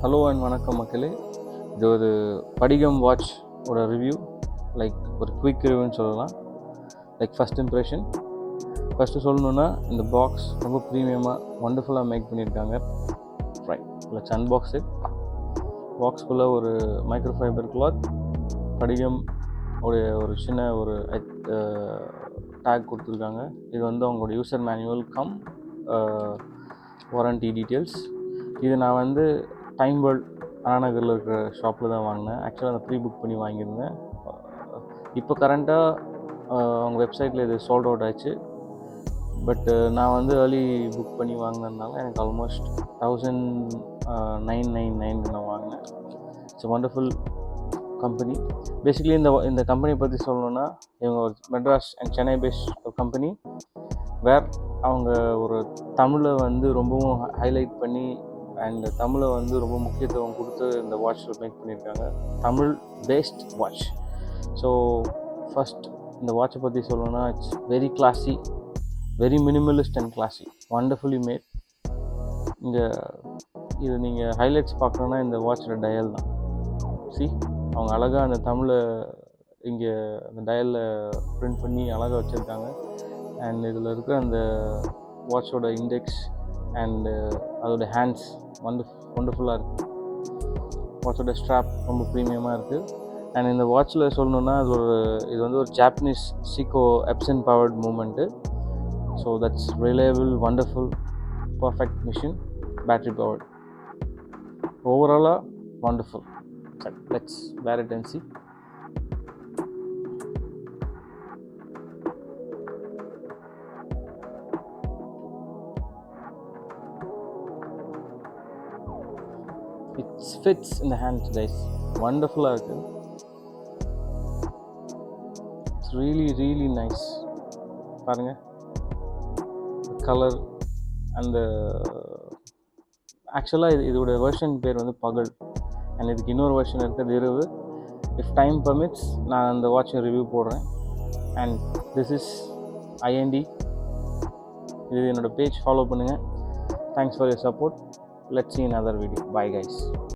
Hello and வணக்கம் மக்களே. இது ஒரு படிகம் வாட்ச் ஓட ரிவ்யூ, லைக் ஒரு குயிக் ரிவ்யூன்னு சொல்லலாம். லைக் ஃபஸ்ட் இம்ப்ரெஷன் ஃபஸ்ட்டு சொல்லணுன்னா, இந்த பாக்ஸ் ரொம்ப ப்ரீமியமாக ஒண்டர்ஃபுல்லாக மேக் பண்ணியிருக்காங்க. Right, let's unbox it. பாக்ஸ்குள்ளே ஒரு மைக்ரோஃபைபர் கிளாத், படிகம் உடைய ஒரு சின்ன ஒரு டேக் கொடுத்துருக்காங்க. இது வந்து அவங்களோட user manual come warranty details. இது நான் வந்து டைம் வேர்ல்ட் அண்ணாநகரில் இருக்கிற ஷாப்பில் தான் வாங்கினேன். ஆக்சுவலாக நான் ப்ரீ புக் பண்ணி வாங்கியிருந்தேன். இப்போ கரண்ட்டாக அவங்க வெப்சைட்டில் இது சோல்ட் அவுட் ஆச்சு. பட் நான் வந்து ஏர்லி புக் பண்ணி வாங்கினதுனால எனக்கு ஆல்மோஸ்ட் 1999 நான் வாங்கினேன். It's wonderful company. பேசிக்கலி இந்த கம்பெனி பற்றி சொல்லணுன்னா, இவங்க ஒரு Madras and Chennai based company, where அவங்க ஒரு தமிழை வந்து ரொம்பவும் ஹைலைட் பண்ணி அண்ட் தமிழை வந்து ரொம்ப முக்கியத்துவம் கொடுத்து இந்த வாட்சில் மேக் பண்ணியிருக்காங்க. Tamil based watch. So first இந்த வாட்சை பற்றி சொல்லணுன்னா, it's very classy, very minimalist and classy, wonderfully made. இங்கே இது நீங்கள் ஹைலைட்ஸ் பார்க்கணுன்னா இந்த வாட்சோட டயல் தான். அவங்க அழகாக அந்த தமிழை இங்கே அந்த டயலில் ப்ரிண்ட் பண்ணி அழகாக வச்சுருக்காங்க. அண்ட் இதில் இருக்கிற அந்த வாட்சோட இண்டெக்ஸ் அண்டு அதோடய ஹேண்ட்ஸ் ஒண்டர்ஃபுல்லாக இருக்குது. வாட்சோட ஸ்ட்ராப் ரொம்ப ப்ரீமியமாக இருக்குது. அண்ட் இந்த வாட்சில் சொல்லணுன்னா, இது வந்து ஒரு Japanese Seiko Epson powered movement. So that's reliable, wonderful, perfect machine, battery powered. ஓவராலாக wonderful. Let's wear it and see. It fits in the hands, guys. Wonderful இருக்குது. It's really nice. பாருங்க, கலர் அந்த ஆக்சுவலாக இதோட வெர்ஷன் பேர் வந்து பகல். And இதுக்கு இன்னொரு வெர்ஷன் இருக்குது, இரவு. இஃப் டைம் பர்மிட்ஸ் நான் அந்த வாட்சை ரிவ்யூ போடுறேன். And this is IND. இது என்னோடய பேஜ், ஃபாலோ பண்ணுங்கள். Thanks for your support. Let's see another video. Bye guys.